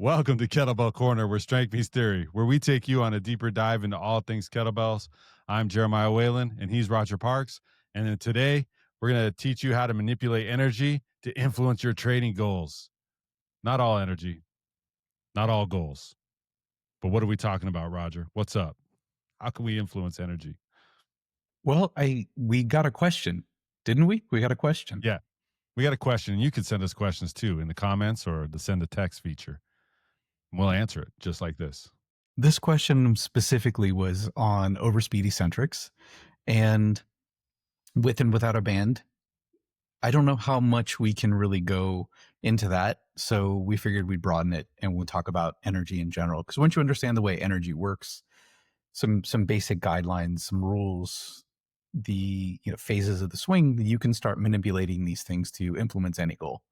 Welcome to Kettlebell Corner, where strength meets theory, where we take you on a deeper dive into all things kettlebells. I'm Jeremiah Waylon, and he's Roger Parks. And then today, we're going to teach you how to manipulate energy to influence your training goals. Not all energy, not all goals. But what are we talking about, Roger? What's up? How can we influence energy? Well, we got a question, didn't we? We got a question. Yeah, we got a question. And you can send us questions too in the comments or the send a text feature. We'll answer it just like this. This question specifically was on OverSpeed Eccentrics, and with and without a band. I don't know how much we can really go into that, so we figured we'd broaden it and we'll talk about energy in general. Because once you understand the way energy works, some basic guidelines, some rules, the phases of the swing, you can start manipulating these things to implement any goal.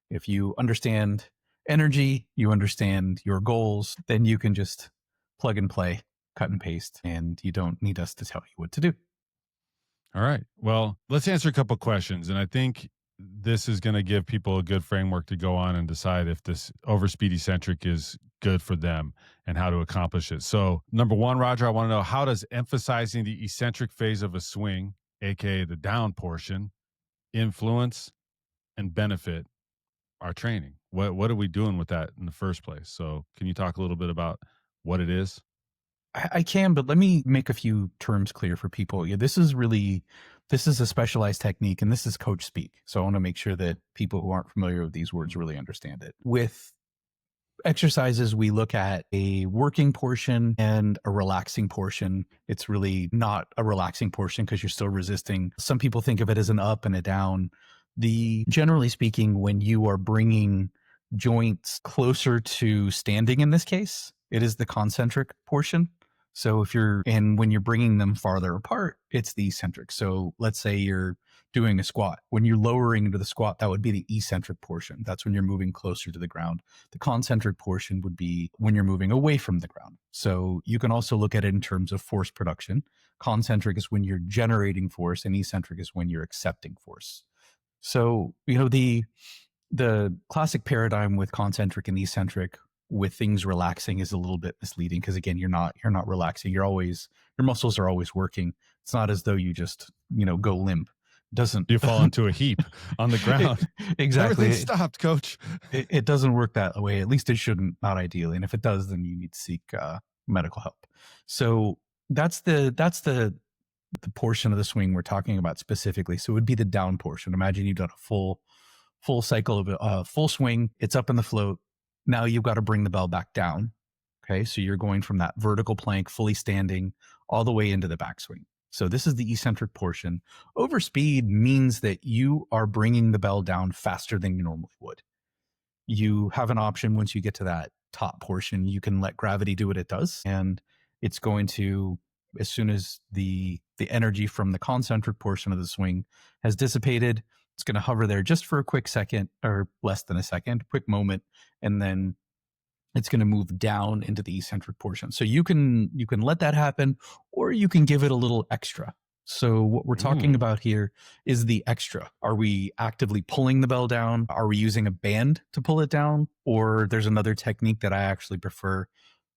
If you understand energy, you understand your goals, then you can just plug and play, cut and paste, and you don't need us to tell you what to do. All right. Well, let's answer a couple questions. And I think this is going to give people a good framework to go on and decide if this OverSpeed Eccentric is good for them and how to accomplish it. So, number one, Roger, I want to know, how does emphasizing the eccentric phase of a swing, aka the down portion, influence and benefit our training? What are we doing with that in the first place? So, can you talk a little bit about what it is? I can, but let me make a few terms clear for people. Yeah, this is a specialized technique, and this is coach speak. So I want to make sure that people who aren't familiar with these words really understand it. With exercises, we look at a working portion and a relaxing portion. It's really not a relaxing portion because you're still resisting. Some people think of it as an up and a down. Generally speaking, when you are bringing joints closer to standing, in this case, it is the concentric portion. So when you're bringing them farther apart, it's the eccentric. So let's say you're doing a squat. When you're lowering into the squat, that would be the eccentric portion. That's when you're moving closer to the ground. The concentric portion would be when you're moving away from the ground. So you can also look at it in terms of force production. Concentric is when you're generating force, and eccentric is when you're accepting force. So, the classic paradigm with concentric and eccentric with things relaxing is a little bit misleading, because again, you're not relaxing. Your muscles are always working. It's not as though you just, go limp. You fall into a heap on the ground. Exactly. Everything stopped, coach. It doesn't work that way. At least it shouldn't, not ideally. And if it does, then you need to seek medical help. So that's the portion of the swing we're talking about specifically. So it would be the down portion. Imagine you've done a full cycle of a full swing. It's up in the float. Now you've got to bring the bell back down. Okay. So you're going from that vertical plank, fully standing, all the way into the backswing. So this is the eccentric portion. Overspeed means that you are bringing the bell down faster than you normally would. You have an option once you get to that top portion. You can let gravity do what it does. And it's going to, as soon as the energy from the concentric portion of the swing has dissipated, it's going to hover there just for a quick second, or less than a second, quick moment, and then it's going to move down into the eccentric portion. So you can let that happen, or you can give it a little extra. So what we're talking about here is the extra. Are we actively pulling the bell down? Are we using a band to pull it down? Or there's another technique that I actually prefer,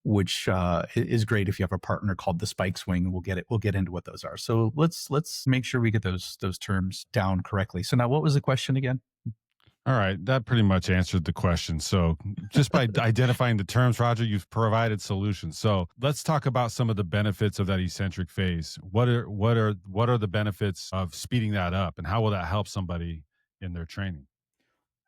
which is great if you have a partner, called the spike swing. We'll get into what those are. So let's make sure we get those terms down correctly. So now, what was the question again? All right, that pretty much answered the question. So just by identifying the terms, Roger, you've provided solutions. So let's talk about some of the benefits of that eccentric phase. What are the benefits of speeding that up, and how will that help somebody in their training?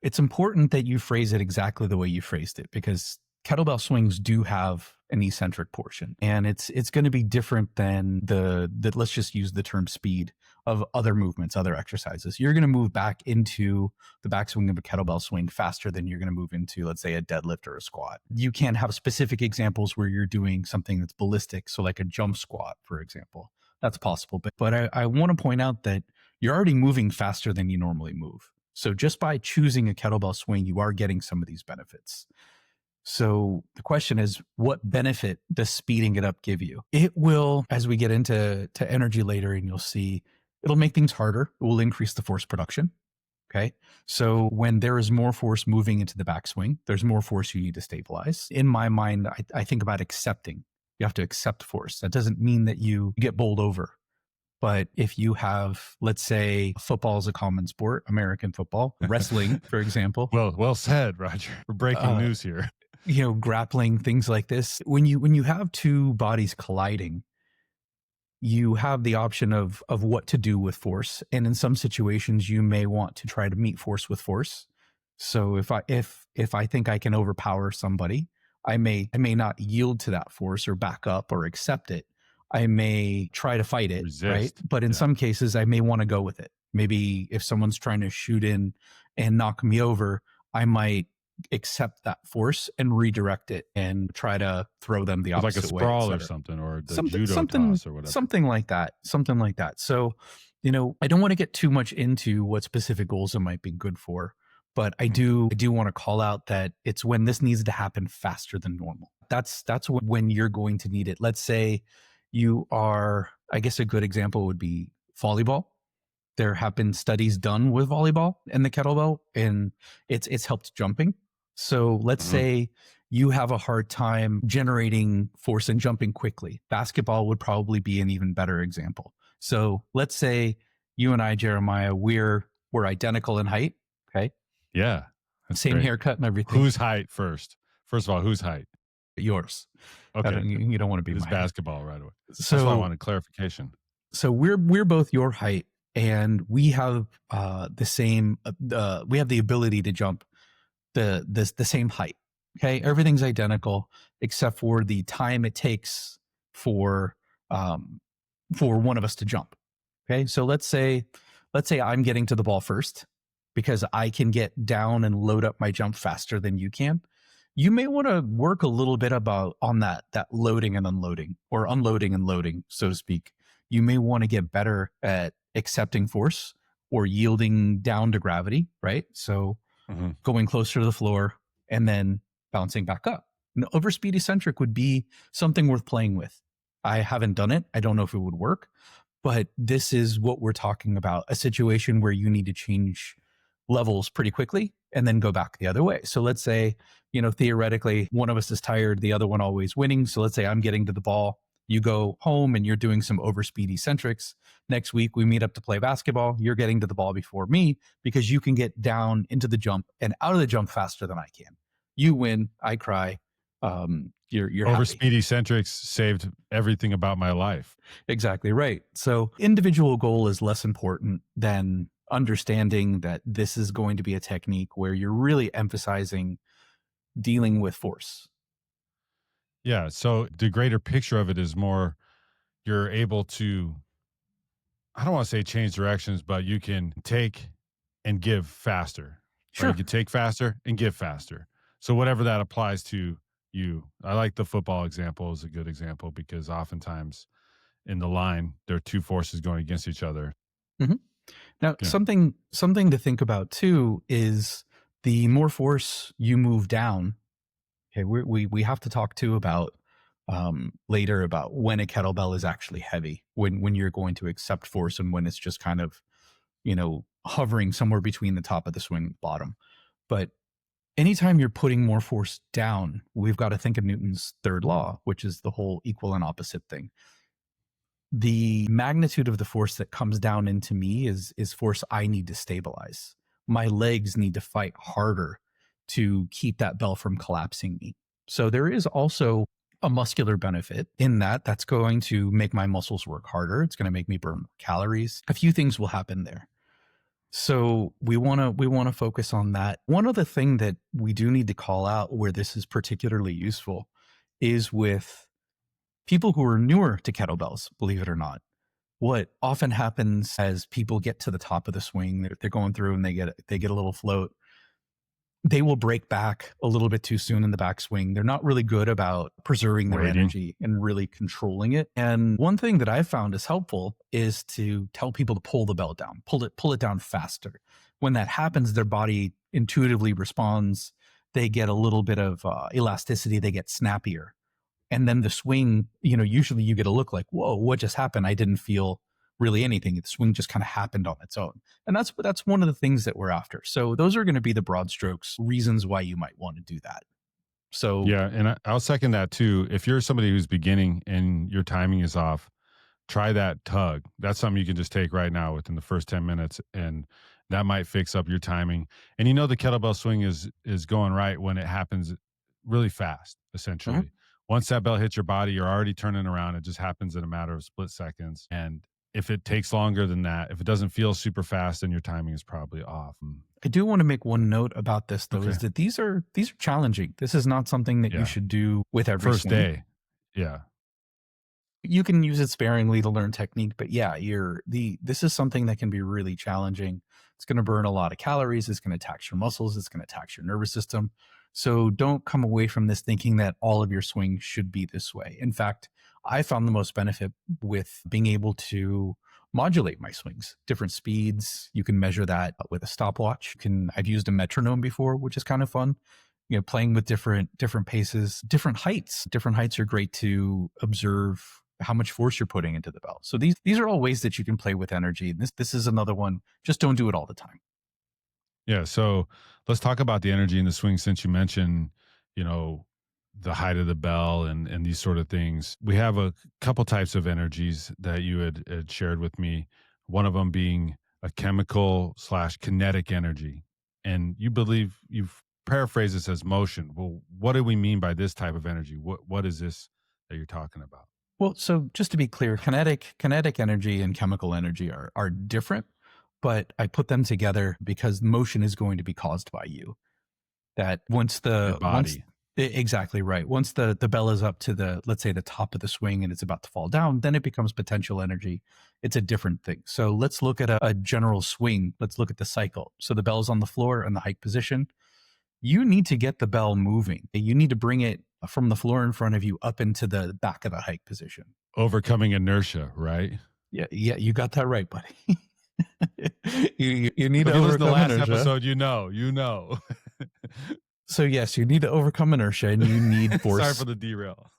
It's important that you phrase it exactly the way you phrased it, because kettlebell swings do have an eccentric portion, and it's going to be different than the let's just use the term speed of other movements, other exercises. You're going to move back into the backswing of a kettlebell swing faster than you're going to move into, let's say, a deadlift or a squat. You can have specific examples where you're doing something that's ballistic, so like a jump squat, for example. That's possible, but I want to point out that you're already moving faster than you normally move. So just by choosing a kettlebell swing, you are getting some of these benefits. So the question is, what benefit does speeding it up give you? It will, as we get into energy later, and you'll see, it'll make things harder. It will increase the force production. Okay. So when there is more force moving into the backswing, there's more force you need to stabilize. In my mind, I think about accepting. You have to accept force. That doesn't mean that you get bowled over. But if you have, let's say, football is a common sport, American football, wrestling, for example, Well said, Roger. We're breaking uh, news here. grappling, things like this, when you have two bodies colliding, you have the option of what to do with force, and in some situations you may want to try to meet force with force. So if I think I can overpower somebody, I may not yield to that force or back up or accept it. I may try to fight it, right? Resist. But in Yeah. some cases I may want to go with it. Maybe if someone's trying to shoot in and knock me over, I might accept that force and redirect it and try to throw them the With like a opposite way, sprawl or etc. something, or the something judo something toss or whatever. something like that, so I don't want to get too much into what specific goals it might be good for, but I do want to call out that it's when this needs to happen faster than normal. That's when you're going to need it. Let's say you are, I guess a good example would be volleyball. There have been studies done with volleyball and the kettlebell, and it's helped jumping. So let's Mhm. say you have a hard time generating force and jumping quickly. Basketball would probably be an even better example. So let's say you and I, Jeremiah, we're identical in height. Okay, Yeah, that's same great. haircut and everything. Whose height first? First of all, whose height? Yours. Okay, You don't want to be it was my height. basketball right away. That's why I So wanted clarification. we're both your height, and we have the same. We have the ability to jump the same height. Okay, everything's identical except for the time it takes for um, for one of us to jump. Okay, so let's say I'm getting to the ball first because I can get down and load up my jump faster than you can. You may want to work a little bit about on that loading and unloading, or unloading and loading, so to speak. You may want to get better at accepting force or yielding down to gravity, right? So Mhm. going closer to the floor and then bouncing back up. An overspeed eccentric would be something worth playing with. I haven't done it. I don't know if it would work, but this is what we're talking about, a situation where you need to change levels pretty quickly and then go back the other way. So let's say, theoretically, one of us is tired, the other one always winning. So let's say I'm getting to the ball, you go home and you're doing some overspeed eccentrics. Next week, we meet up to play basketball. You're getting to the ball before me because you can get down into the jump and out of the jump faster than I can. You win, I cry. You're happy. Overspeed eccentrics saved everything about my life. Exactly right. So individual goal is less important than understanding that this is going to be a technique where you're really emphasizing dealing with force. Yeah. So the greater picture of it is more you're able to, I don't want to say change directions, but you can take and give faster, right? You Sure. can take faster and give faster. So whatever that applies to you. I like the football example is a good example because oftentimes in the line, there are two forces going against each other. hmm Now, Yeah. something to think about too is the more force you move down. Okay, we have to talk too about later about when a kettlebell is actually heavy, when you're going to accept force, and when it's just kind of hovering somewhere between the top of the swing and the bottom. But anytime you're putting more force down, we've got to think of Newton's third law, which is the whole equal and opposite thing. The magnitude of the force that comes down into me is force I need to stabilize. My legs need to fight harder to keep that bell from collapsing me. So there is also a muscular benefit in that. That's going to make my muscles work harder. It's going to make me burn more calories. A few things will happen there. So we want to focus on that. One other thing that we do need to call out where this is particularly useful is with people who are newer to kettlebells, believe it or not. What often happens as people get to the top of the swing, they're going through and they get a little float. They will break back a little bit too soon in the backswing. They're not really good about preserving their Waiting. energy and really controlling it. And one thing that I've found is helpful is to tell people to pull the bell down, pull it down faster. When that happens, their body intuitively responds. They get a little bit of elasticity. They get snappier. And then the swing, usually you get a look like, whoa, what just happened? I didn't feel really anything. The swing just kind of happened on its own. And that's one of the things that we're after. So those are going to be the broad strokes reasons why you might want to do that. So Yeah, and I'll second that too. If you're somebody who's beginning and your timing is off, try that tug. That's something you can just take right now within the first 10 minutes, and that might fix up your timing. And you know the kettlebell swing is going right when it happens really fast, mhm. essentially. Once that bell hits your body, you're already turning around. It just happens in a matter of split seconds. And if it takes longer than that, if it doesn't feel super fast, then your timing is probably off. I do want to make one note about this though, Okay. is that these are challenging. This is not something that you Yeah. should do with every First swing. day. Yeah. You can use it sparingly to learn technique, but yeah, this is something that can be really challenging. It's going to burn a lot of calories. It's going to tax your muscles. It's going to tax your nervous system. So don't come away from this thinking that all of your swings should be this way. In fact, I found the most benefit with being able to modulate my swings, different speeds. You can measure that with a stopwatch. I've used a metronome before, which is kind of fun. Playing with different paces, different heights. Different heights are great to observe how much force you're putting into the bell. So these are all ways that you can play with energy. And this is another one. Just don't do it all the time. Yeah. So let's talk about the energy in the swing since you mentioned, you know, the height of the bell and these sort of things. We have a couple types of energies that you had shared with me. One of them being a chemical slash kinetic energy. And you believe you've paraphrased this as motion. Well, what do we mean by this type of energy? What is this that you're talking about? Well, so just to be clear, kinetic energy and chemical energy are different, but I put them together because motion is going to be caused by you. That Your once body. exactly right. Once the bell is up to the, let's say, the top of the swing and it's about to fall down, then it becomes potential energy. It's a different thing. So let's look at a general swing. Let's look at the cycle. So the bell's on the floor in the hike position. You need to get the bell moving. You need to bring it from the floor in front of you up into the back of the hike position. Overcoming inertia, right? Yeah, yeah, you got that right, buddy. You need So to if you listen to overcome last inertia. episode, you know. So yes, you need to overcome inertia and you need Sorry force. for the derail.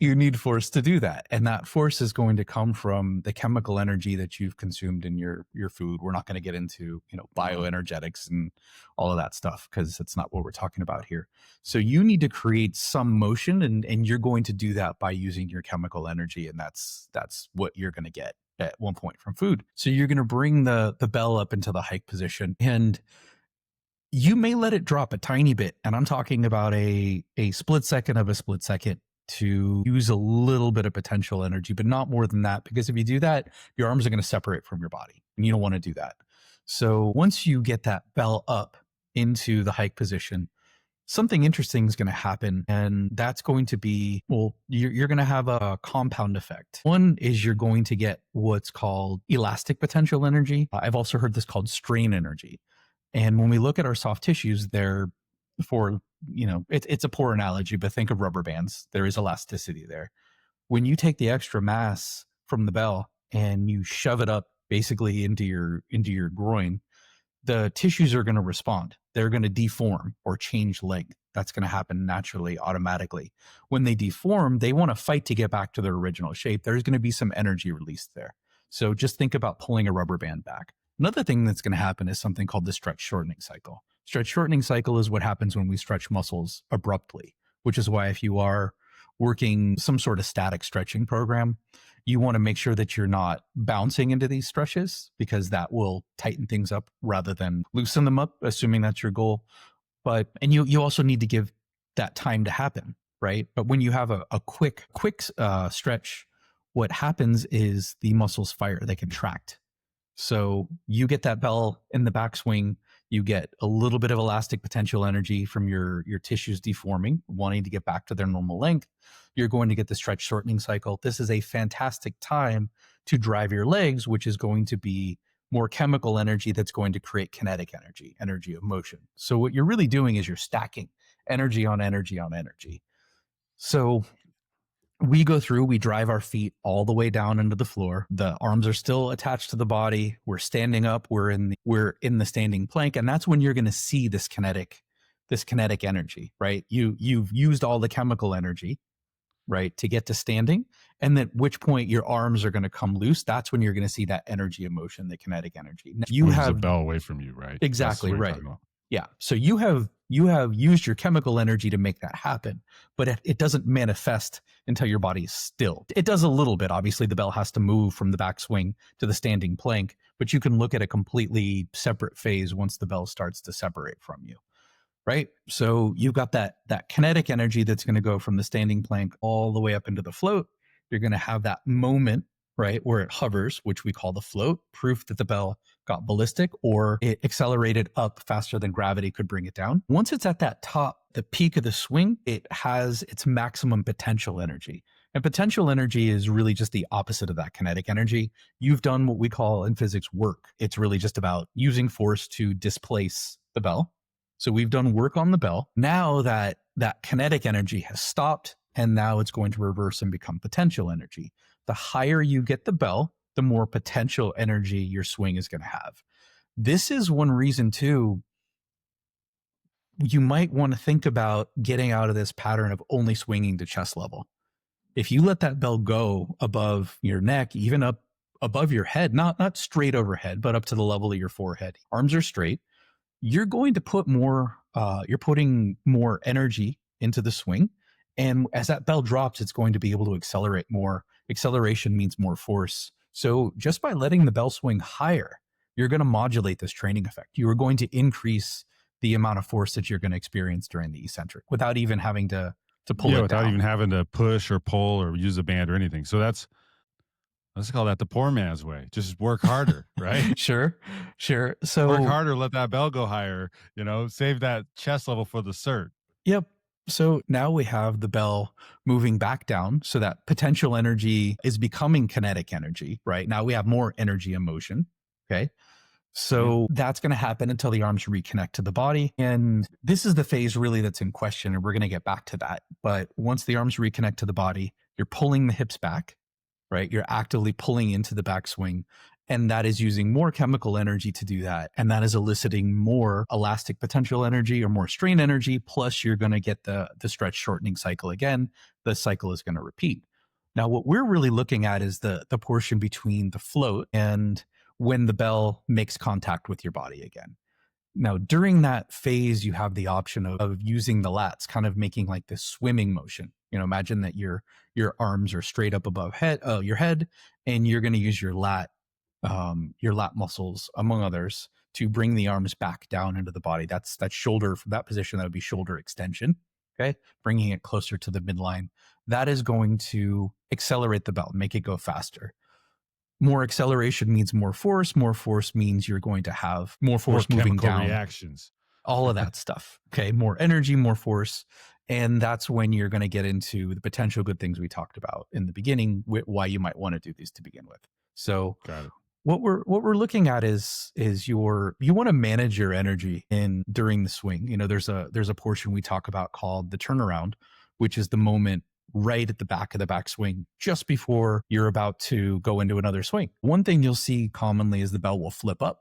You need force to do that. And that force is going to come from the chemical energy that you've consumed in your food. We're not going to get into, bioenergetics and all of that stuff because that's not what we're talking about here. So you need to create some motion and you're going to do that by using your chemical energy. And that's what you're going to get at one point from food. So you're going to bring the bell up into the hike position and you may let it drop a tiny bit. And I'm talking about a split second of a split second to use a little bit of potential energy, but not more than that. Because if you do that, your arms are going to separate from your body and you don't want to do that. So once you get that bell up into the hike position, something interesting is going to happen. And that's going to be, well, you're going to have a compound effect. One is you're going to get what's called elastic potential energy. I've also heard this called strain energy. And when we look at our soft tissues, they're for, it's a poor analogy, but think of rubber bands. There is elasticity there. When you take the extra mass from the bell and you shove it up basically into your groin, the tissues are going to respond. They're going to deform or change length. That's going to happen naturally, automatically. When they deform, they want to fight to get back to their original shape. There's going to be some energy released there. So just think about pulling a rubber band back. Another thing that's going to happen is something called the stretch shortening cycle. Stretch shortening cycle is what happens when we stretch muscles abruptly, which is why if you are working some sort of static stretching program, you want to make sure that you're not bouncing into these stretches because that will tighten things up rather than loosen them up, assuming that's your goal. And you also need to give that time to happen, right? But when you have a quick stretch, what happens is the muscles fire, they contract. So you get that bell in the backswing, you get a little bit of elastic potential energy from your tissues deforming, wanting to get back to their normal length. You're going to get the stretch shortening cycle. This is a fantastic time to drive your legs, which is going to be more chemical energy that's going to create kinetic energy, energy of motion. So what you're really doing is you're stacking energy on energy on energy. So we go through, we drive our feet all the way down into the floor. The arms are still attached to the body. We're standing up. We're in the standing plank. And that's when you're going to see this kinetic energy, right? You've used all the chemical energy. right, to get to standing. And then at which point your arms are going to come loose. That's when you're going to see that energy of motion, the kinetic energy. Now, Which you moves the have bell away from you, right? That's exactly what you're right. talking about. Yeah. So you have used your chemical energy to make that happen, but it doesn't manifest until your body is still. It does a little bit. Obviously, the bell has to move from the backswing to the standing plank, but you can look at a completely separate phase once the bell starts to separate from you. Right. So you've got that kinetic energy that's going to go from the standing plank all the way up into the float. You're going to have that moment, right, where it hovers, which we call the float, proof that the bell got ballistic or it accelerated up faster than gravity could bring it down. Once it's at that top, the peak of the swing, it has its maximum potential energy. And potential energy is really just the opposite of that kinetic energy. You've done what we call in physics work. It's really just about using force to displace the bell. So we've done work on the bell. Now that kinetic energy has stopped, and now it's going to reverse and become potential energy. The higher you get the bell, the more potential energy your swing is going to have. This is one reason too, you might want to think about getting out of this pattern of only swinging to chest level. If you let that bell go above your neck, even up above your head, not straight overhead, but up to the level of your forehead, arms are straight, you're going to put more, you're putting more energy into the swing. And as that bell drops, it's going to be able to accelerate more. Acceleration means more force. So just by letting the bell swing higher, you're going to modulate this training effect. You are going to increase the amount of force that you're going to experience during the eccentric without even having to pull Yeah, it without down. even having to push or pull or use a band or anything. So let's call that the poor man's way. Just work harder, right? Sure, sure. Work So harder, let that bell go higher, save that chest level for the cert. yep. So now we have the bell moving back down. So that potential energy is becoming kinetic energy, right? Now we have more energy and motion. Okay. Mhm. So that's going to happen until the arms reconnect to the body. And this is the phase really that's in question. And we're going to get back to that. But once the arms reconnect to the body, you're pulling the hips back, right? You're actively pulling into the backswing. And that is using more chemical energy to do that. And that is eliciting more elastic potential energy or more strain energy. Plus, you're going to get the stretch shortening cycle again. The cycle is going to repeat. Now, what we're really looking at is the portion between the float and when the bell makes contact with your body again. Now, during that phase, you have the option of using the lats, kind of making like this swimming motion. Imagine that your arms are straight up above your head, and you're going to use your lat muscles, among others, to bring the arms back down into the body. That's shoulder from that position. That would be shoulder extension. Okay, bringing it closer to the midline. That is going to accelerate the bell, make it go faster. More acceleration means more force. More force means you're going to have more More force moving chemical down, reactions. all of that stuff. Okay. More energy, more force. And that's when you're going to get into the potential good things we talked about in the beginning, why you might want to do these to begin with. So Got it. what we're looking at is you want to manage your energy in during the swing. There's a portion we talk about called the turnaround, which is the moment right at the back of the backswing, just before you're about to go into another swing. One thing you'll see commonly is the bell will flip up,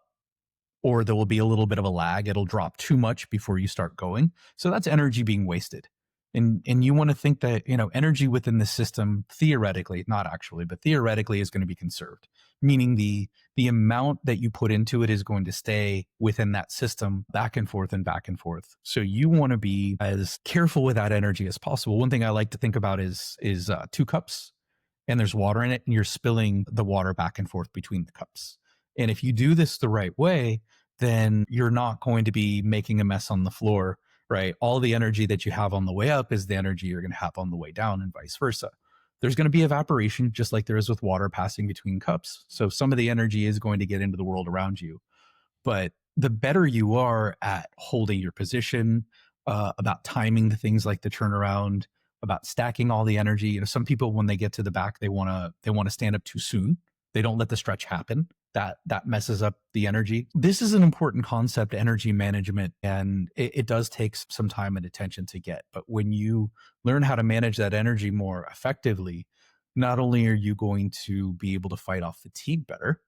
or there will be a little bit of a lag. It'll drop too much before you start going. So that's energy being wasted. And you want to think that, energy within the system, theoretically, not actually, but theoretically is going to be conserved, meaning the amount that you put into it is going to stay within that system back and forth and back and forth. So you want to be as careful with that energy as possible. One thing I like to think about is 2 cups, and there's water in it, and you're spilling the water back and forth between the cups. And if you do this the right way, then you're not going to be making a mess on the floor, right? All the energy that you have on the way up is the energy you're going to have on the way down, and vice versa. There's going to be evaporation, just like there is with water passing between cups. So some of the energy is going to get into the world around you. But the better you are at holding your position, about timing the things like the turnaround, about stacking all the energy. Some people, when they get to the back, they want to stand up too soon. They don't let the stretch happen. That messes up the energy. This is an important concept, energy management, and it does take some time and attention to get. But when you learn how to manage that energy more effectively, not only are you going to be able to fight off fatigue better,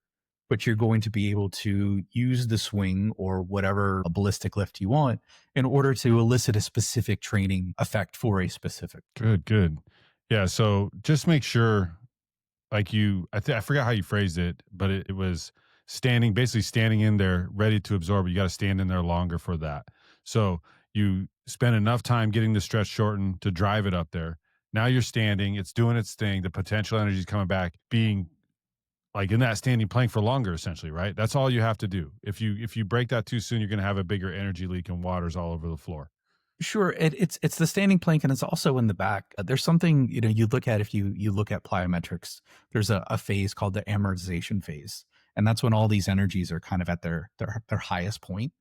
but you're going to be able to use the swing or whatever ballistic lift you want in order to elicit a specific training effect for a specific. Good, good. Yeah. So just make sure, like I forgot how you phrased it, but it was standing, basically standing in there ready to absorb. You got to stand in there longer for that. So you spend enough time getting the stretch shortened to drive it up there. Now you're standing, it's doing its thing. The potential energy is coming back, being like in that standing plank for longer, essentially, right? That's all you have to do. If you break that too soon, you're going to have a bigger energy leak and water's all over the floor. Sure, it's the standing plank, and it's also in the back. There's something you look at if you look at plyometrics. There's a phase called the amortization phase, and that's when all these energies are kind of at their highest point.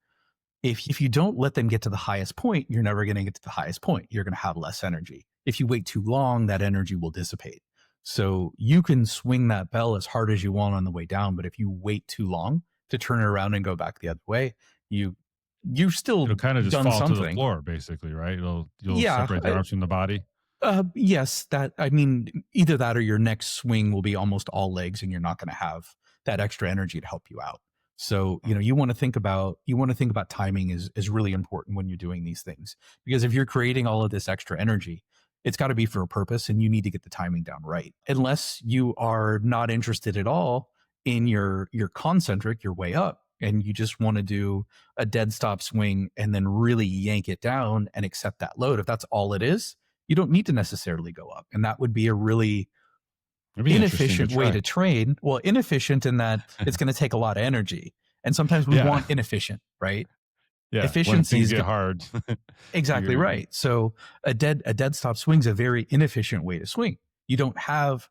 If you don't let them get to the highest point, you're never going to get to the highest point. You're going to have less energy. If you wait too long, that energy will dissipate. So you can swing that bell as hard as you want on the way down, but if you wait too long to turn it around and go back the other way, you you've It'll still kind of just done fall to the something. floor, basically, right? You'll Yeah, separate the arms from the body. yes, that I mean, either that or your next swing will be almost all legs, and you're not going to have that extra energy to help you out. So, you want to think about timing is really important when you're doing these things, because if you're creating all of this extra energy, it's got to be for a purpose, and you need to get the timing down right. Unless you are not interested at all in your concentric, your way up, and you just want to do a dead stop swing and then really yank it down and accept that load. If that's all it is, you don't need to necessarily go up. And that would be a really It'd be interesting to inefficient way try. to train. Well, inefficient in that it's going to take a lot of energy. And sometimes we Yeah. want inefficient, right? Yeah. When Efficiency things is get hard, exactly you're right. So a dead stop swing is a very inefficient way to swing. You don't have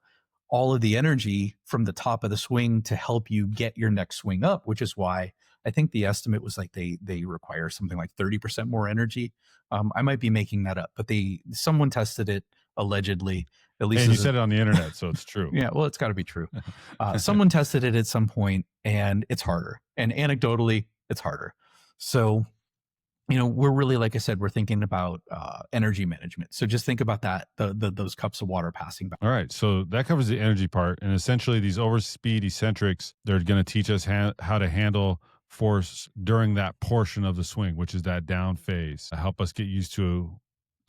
all of the energy from the top of the swing to help you get your next swing up, which is why I think the estimate was like they require something like 30% more energy. I might be making that up, but they someone tested it allegedly, at least and you as a said it on the internet, so it's true. yeah, well, it's got to be true. Someone tested it at some point, and it's harder. And anecdotally, it's harder. So we're really, like I said, we're thinking about energy management. So just think about that, those cups of water passing by. All right, so that covers the energy part, and essentially these overspeed eccentrics, they're going to teach us how to handle force during that portion of the swing, which is that down phase. Help us get used to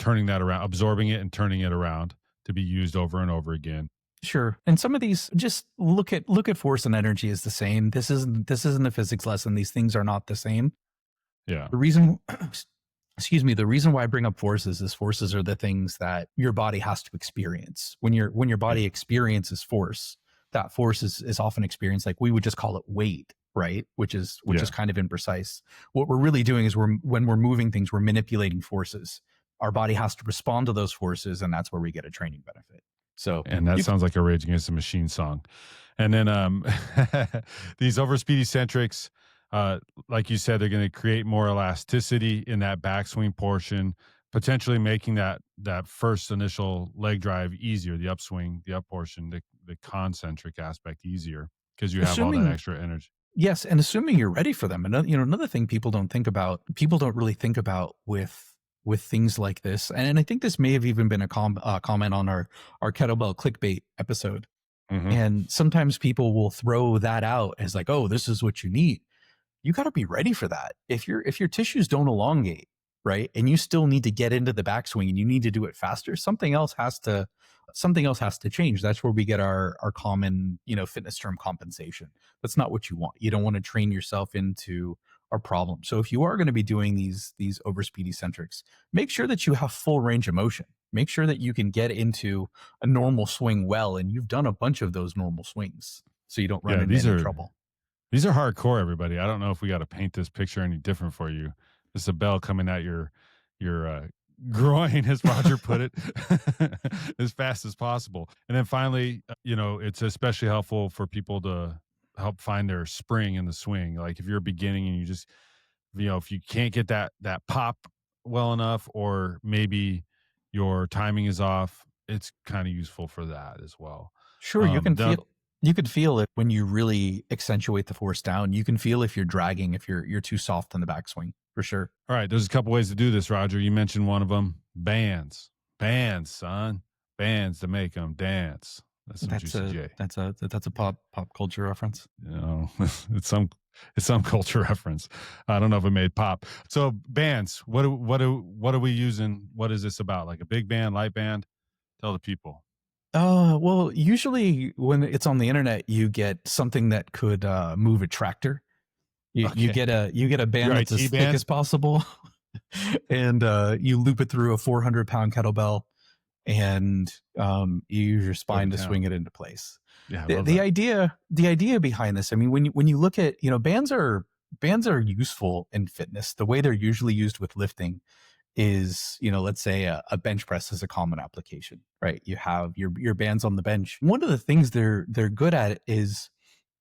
turning that around, absorbing it and turning it around to be used over and over again. Sure. And some of these, just look at force and energy as the same. This isn't a physics lesson. These things are not the same. Yeah, The reason excuse me, the reason why I bring up forces is forces are the things that your body has to experience. When your yeah, body experiences force, that force is often experienced, like we would just call it weight, right? Which is yeah. kind of imprecise. What we're really doing is when we're moving things, we're manipulating forces. Our body has to respond to those forces, and that's where we get a training benefit. So And that you sounds like a Rage Against the Machine song. And then these overspeed eccentrics, like you said, they're going to create more elasticity in that backswing portion, potentially making that first initial leg drive easier, the upswing, the up portion, the concentric aspect easier because you have all that assuming extra energy. yes, and assuming you're ready for them. Another thing people don't really think about with things like this, and I think this may have even been a comment on our kettlebell clickbait episode. Hmm. And sometimes people will throw that out as like, oh, this is what you need. You got to be ready for that. If your tissues don't elongate, right, and you still need to get into the backswing and you need to do it faster, something else has to change. That's where we get our common, fitness term, compensation. That's not what you want. You don't want to train yourself into a problem. So if you are going to be doing these overspeed eccentrics, make sure that you have full range of motion. Make sure that you can get into a normal swing well, and you've done a bunch of those normal swings, so you don't run Yeah, into any trouble. these are hardcore, everybody. I don't know if we got to paint this picture any different for you. This is a bell coming at your groin, as Roger put it, as fast as possible. And then finally, it's especially helpful for people to help find their spring in the swing. Like if you're beginning and you just, if you can't get that pop well enough, or maybe your timing is off, it's kind of useful for that as well. Sure, Now, you could feel it when you really accentuate the force down. You can feel if you're dragging, if you're too soft in the backswing, for sure. all right, there's a couple ways to do this, Roger. You mentioned one of them, bands, son, bands to make them dance. That's some That's Juicy a J. that's a pop culture reference. It's some culture reference. I don't know if it made pop. So bands, what are we using? What is this about? Like a big band, light band? Tell the people. Well, usually when it's on the internet, you get something that could move a tractor. You Okay. get a band Your that's IT as thick band? as possible, and you loop it through a 400-pound kettlebell, and you use your Go to spine to town. swing it into place. Yeah, I The, love the that. idea the idea behind this, I mean, when you look at, bands are useful in fitness. The way they're usually used with lifting is, let's say a bench press is a common application, right? You have your bands on the bench. One of the things they're good at is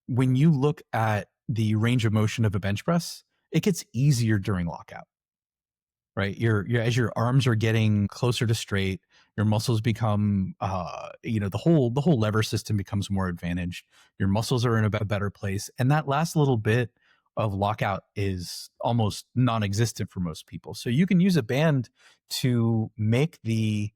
when you look at the range of motion of a bench press, it gets easier during lockout, right? As your arms are getting closer to straight, your muscles become, the whole lever system becomes more advantaged. Your muscles are in a better place, and that last little bit of lockout is almost non-existent for most people. So you can use a band to make the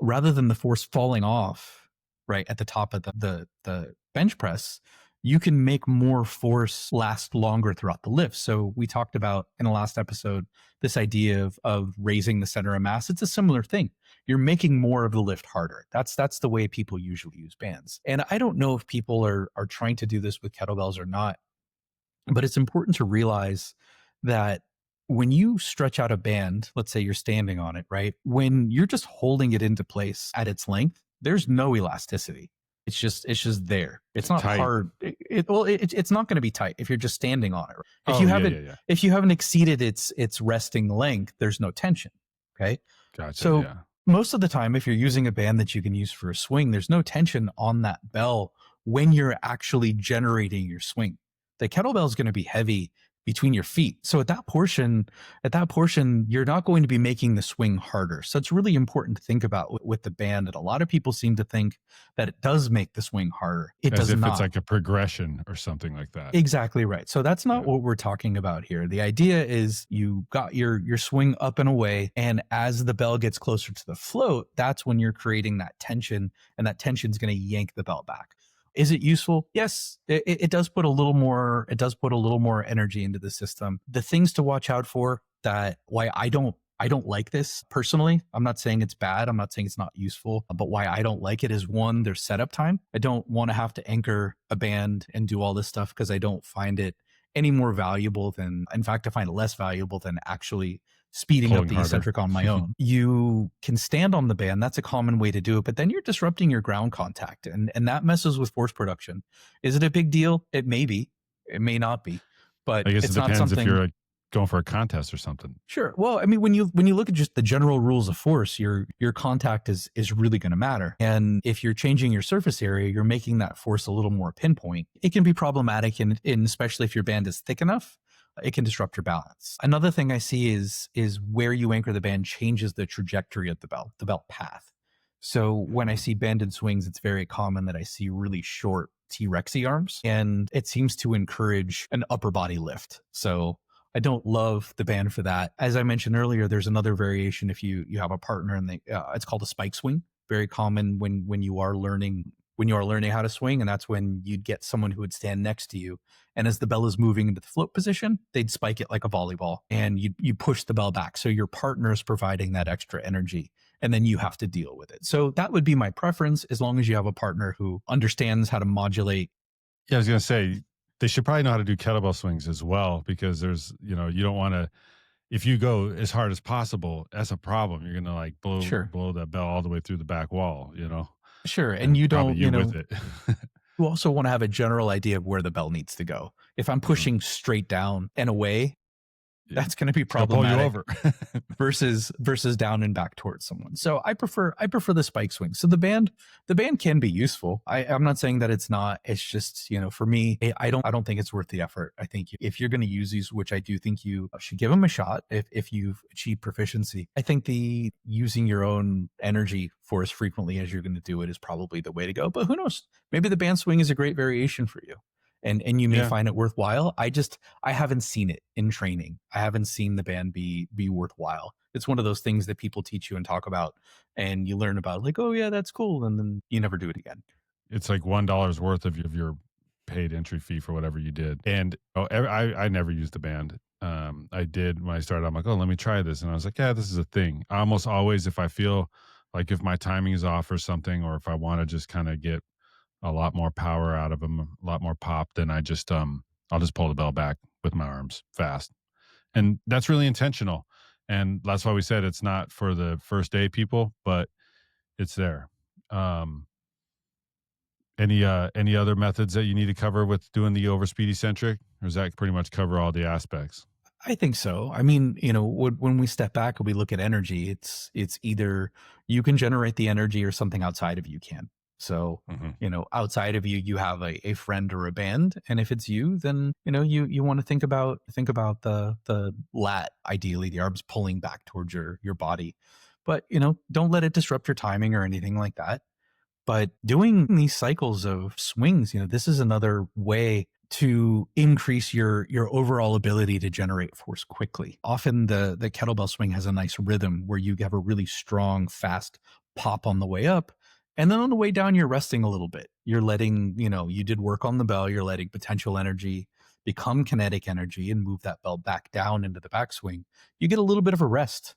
rather than the force falling off right at the top of the bench press, you can make more force last longer throughout the lift. So we talked about in the last episode this idea of raising the center of mass. It's a similar thing. You're making more of the lift harder. That's the way people usually use bands. And I don't know if people are trying to do this with kettlebells or not, but it's important to realize that when you stretch out a band, let's say you're standing on it, right? When you're just holding it into place at its length, there's no elasticity. It's just there. It's It's not tight. hard. It's not going to be tight if you're just standing on it. If Oh, you yeah, haven't yeah, yeah. if you haven't exceeded its resting length, there's no tension. Okay. Gotcha, So yeah. most of the time, if you're using a band that you can use for a swing, there's no tension on that bell when you're actually generating your swing. The kettlebell is going to be heavy between your feet. So at that portion, you're not going to be making the swing harder. So it's really important to think about with the band. And a lot of people seem to think that it does make the swing harder. It As does if it's not. like a progression or something like that. Exactly right. So that's not Yeah. what we're talking about here. The idea is you got your swing up and away, and as the bell gets closer to the float, that's when you're creating that tension, and that tension is going to yank the bell back. Is it useful? Yes, it does put a little more. It does put a little more energy into the system. The things to watch out for that why I don't like this personally. I'm not saying it's bad. I'm not saying it's not useful, but why I don't like it is one, there's setup time. I don't want to have to anchor a band and do all this stuff because I don't find it any more valuable than, in fact, I find it less valuable than actually speeding up Pulling the harder. eccentric on my own. You can stand on the band. That's a common way to do it, but then you're disrupting your ground contact, and that messes with force production. Is it a big deal? It may be. It may not be, but I guess it it's not depends if you're, something. like, going for a contest or something. Sure. Well, I mean, when you look at just the general rules of force, your contact is really going to matter. And if you're changing your surface area, you're making that force a little more pinpoint. It can be problematic, and especially if your band is thick enough, it can disrupt your balance. Another thing I see is where you anchor the band changes the trajectory of the belt path. So when I see banded swings, it's very common that I see really short T-Rexy arms, and it seems to encourage an upper body lift. So I don't love the band for that. As I mentioned earlier, there's another variation if you have a partner, and it's called a spike swing. Very common when you are learning how to swing, and that's when you'd get someone who would stand next to you, and as the bell is moving into the float position, they'd spike it like a volleyball, and you push the bell back. So your partner is providing that extra energy, and then you have to deal with it. So that would be my preference, as long as you have a partner who understands how to modulate. Yeah, I was gonna say, they should probably know how to do kettlebell swings as well, because there's, you don't wanna, if you go as hard as possible, that's a problem. You're gonna, like, Sure, blow that bell all the way through the back wall, sure, and and you probably don't, you with it. you also want to have a general idea of where the bell needs to go. If I'm Mhm. pushing straight down and away, Yeah. that's going to be It's gonna pull you problematic over. versus down and back towards someone. So I prefer the spike swing. So the band can be useful. I'm not saying that it's not. It's just, for me, I don't think it's worth the effort. I think if you're going to use these, which I do think you should give them a shot if you've achieved proficiency, I think the using your own energy for as frequently as you're going to do it is probably the way to go. But who knows? Maybe the band swing is a great variation for you. And you may Yeah. find it worthwhile. I haven't seen it in training. I haven't seen the band be worthwhile. It's one of those things that people teach you and talk about, and you learn about, like, oh yeah, that's cool, and then you never do it again. It's like $1 worth of your paid entry fee for whatever you did. And I never used the band. I did when I started. I'm like, oh, let me try this, and I was like, yeah, this is a thing. I almost always, if I feel Like if my timing is off or something, or if I want to just kind of get a lot more power out of them, a lot more pop, then I'll just pull the bell back with my arms fast. And that's really intentional. And that's why we said it's not for the first day people, but it's there. Um any other methods that you need to cover with doing the overspeed eccentric? Or does that pretty much cover all the aspects? I think so. I mean, when we step back and we look at energy, it's either you can generate the energy or something outside of you can. So, Hmm. outside of you, you have a friend or a band, and if it's you, then you want to think about the lat, ideally the arms pulling back towards your body, but don't let it disrupt your timing or anything like that. But doing these cycles of swings, this is another way to increase your overall ability to generate force quickly. Often the kettlebell swing has a nice rhythm where you have a really strong, fast pop on the way up. And then on the way down, you're resting a little bit. You're letting, you did work on the bell, you're letting potential energy become kinetic energy and move that bell back down into the backswing. You get a little bit of a rest,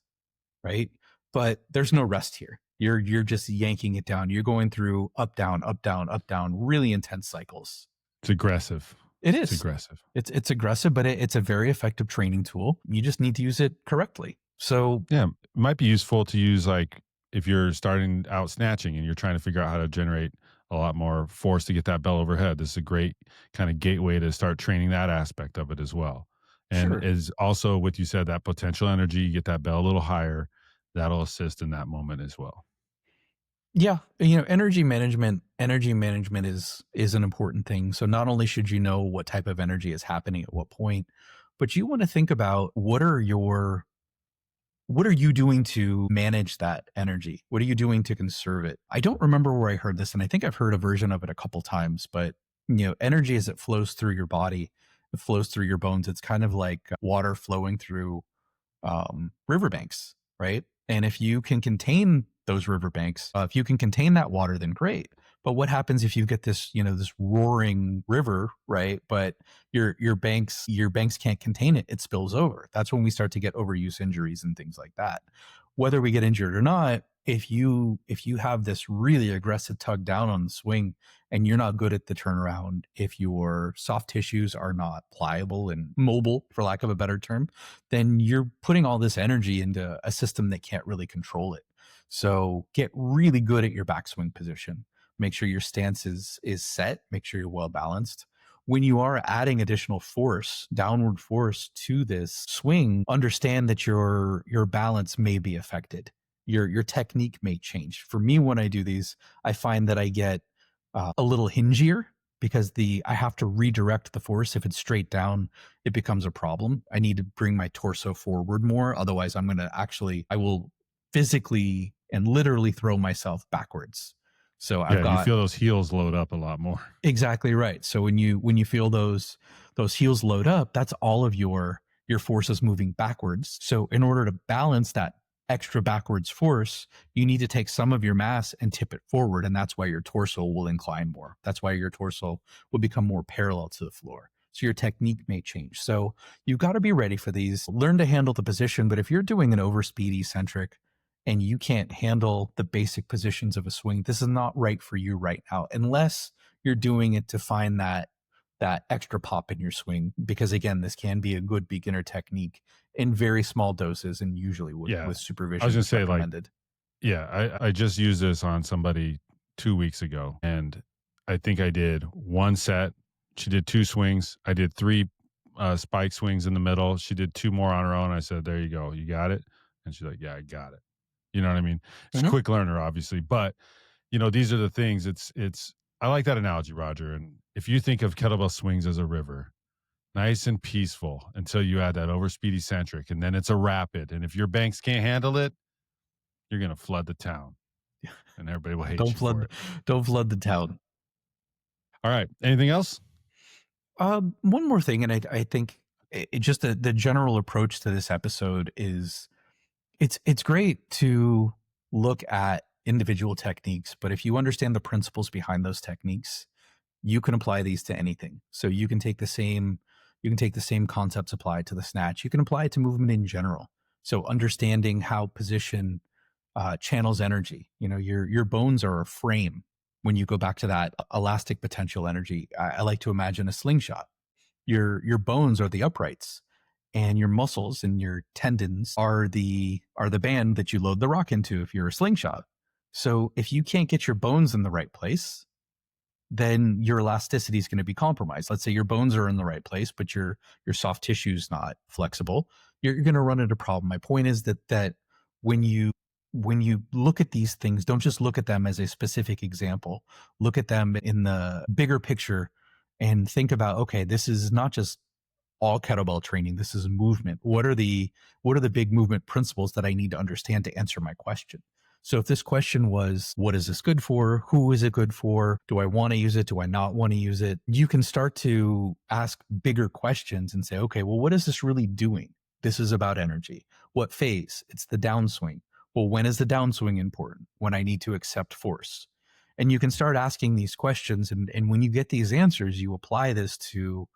right? But there's no rest here. You're just yanking it down. You're going through up down, up down, up down, really intense cycles. It's aggressive. It It's is. aggressive. It's aggressive, but it's a very effective training tool. You just need to use it correctly. So Yeah, it might be useful to use like if you're starting out snatching and you're trying to figure out how to generate a lot more force to get that bell overhead. This is a great kind of gateway to start training that aspect of it as well. And sure. is also what you said, that potential energy, you get that bell a little higher, that'll assist in that moment as well. Yeah, energy management is an important thing. So not only should you know what type of energy is happening at what point, but you want to think about what are you doing to manage that energy? What are you doing to conserve it? I don't remember where I heard this, and I think I've heard a version of it a couple times, but energy as it flows through your body, it flows through your bones. It's kind of like water flowing through riverbanks, right? And if you can contain those riverbanks, if you can contain that water, then great. But what happens if you get this, this roaring river, right? But your banks can't contain it; it spills over. That's when we start to get overuse injuries and things like that. Whether we get injured or not, if you have this really aggressive tug down on the swing and you're not good at the turnaround, if your soft tissues are not pliable and mobile, for lack of a better term, then you're putting all this energy into a system that can't really control it. So get really good at your backswing position. Make sure your stance is set. Make sure you're well balanced. When you are adding additional force, downward force to this swing, understand that your balance may be affected. Your technique may change. For me, when I do these, I find that I get a little hingier because I have to redirect the force. If it's straight down, it becomes a problem. I need to bring my torso forward more. Otherwise, I will physically and literally throw myself backwards. So I've Yeah, you got feel those heels load up a lot more. exactly right. So when you feel those heels load up, that's all of your forces moving backwards. So in order to balance that extra backwards force, you need to take some of your mass and tip it forward, and that's why your torso will incline more. That's why your torso will become more parallel to the floor. So your technique may change. So you've got to be ready for these. Learn to handle the position, but if you're doing an overspeed eccentric and you can't handle the basic positions of a swing, this is not right for you right now, unless you're doing it to find that extra pop in your swing. Because again, this can be a good beginner technique in very small doses, and usually Yeah. with I was supervision gonna is say like, recommended. yeah, I just used this on somebody 2 weeks ago, and I think I did one set. She did two swings. I did three spike swings in the middle. She did two more on her own. I said, "There you go, you got it." And she's like, "Yeah, I got it." You know what I mean? She's a Mhm. quick learner, obviously, but these are the things. It's. I like that analogy, Roger. And if you think of kettlebell swings as a river, nice and peaceful until you add that overspeed eccentric, and then it's a rapid. And if your banks can't handle it, you're gonna flood the town, and everybody will hate Don't you for flood, it. don't flood the town. All right. Anything else? One more thing, and I think just the general approach to this episode is it's great to look at individual techniques, but if you understand the principles behind those techniques, you can apply these to anything. So you can take the same concepts applied to the snatch. You can apply it to movement in general. So understanding how position channels energy. You know, your bones are a frame. When you go back to that elastic potential energy, I like to imagine a slingshot. Your bones are the uprights, and your muscles and your tendons are the band that you load the rock into if you're a slingshot. So if you can't get your bones in the right place, then your elasticity is going to be compromised. Let's say your bones are in the right place, but your soft tissue is not flexible. You're going to run into a problem. My point is that when you when you look at these things, don't just look at them as a specific example. Look at them in the bigger picture and think about, okay, this is not just all kettlebell training. This is movement. What are the big movement principles that I need to understand to answer my question? So if this question was, what is this good for? Who is it good for? Do I want to use it? Do I not want to use it? You can start to ask bigger questions and say, okay, well, what is this really doing? This is about energy. What phase? It's the downswing. Well, when is the downswing important? When I need to accept force. And you can start asking these questions. And when you get these answers, you apply this to,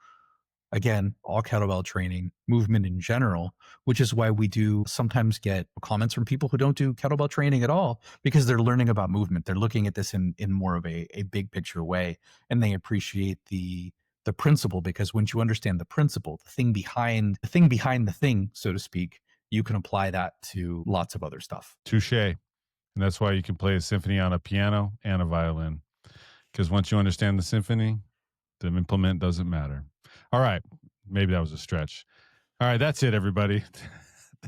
again, all kettlebell training, movement in general, which is why we do sometimes get comments from people who don't do kettlebell training at all because they're learning about movement. They're looking at this in more of a big picture way, and they appreciate the principle, because once you understand the principle, the thing, so to speak, you can apply that to lots of other stuff. Touche. And that's why you can play a symphony on a piano and a violin. Because once you understand the symphony, the implement doesn't matter. All right. Maybe that was a stretch. All right. That's it, everybody.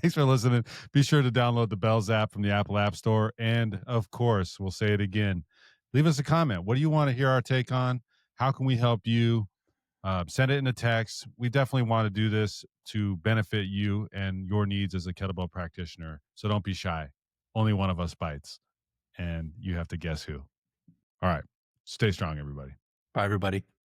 Thanks for listening. Be sure to download the Bells app from the Apple App Store. And of course, we'll say it again. Leave us a comment. What do you want to hear our take on? How can we help you? Send it in a text. We definitely want to do this to benefit you and your needs as a kettlebell practitioner. So don't be shy. Only one of us bites, and you have to guess who. All right. Stay strong, everybody. Bye, everybody.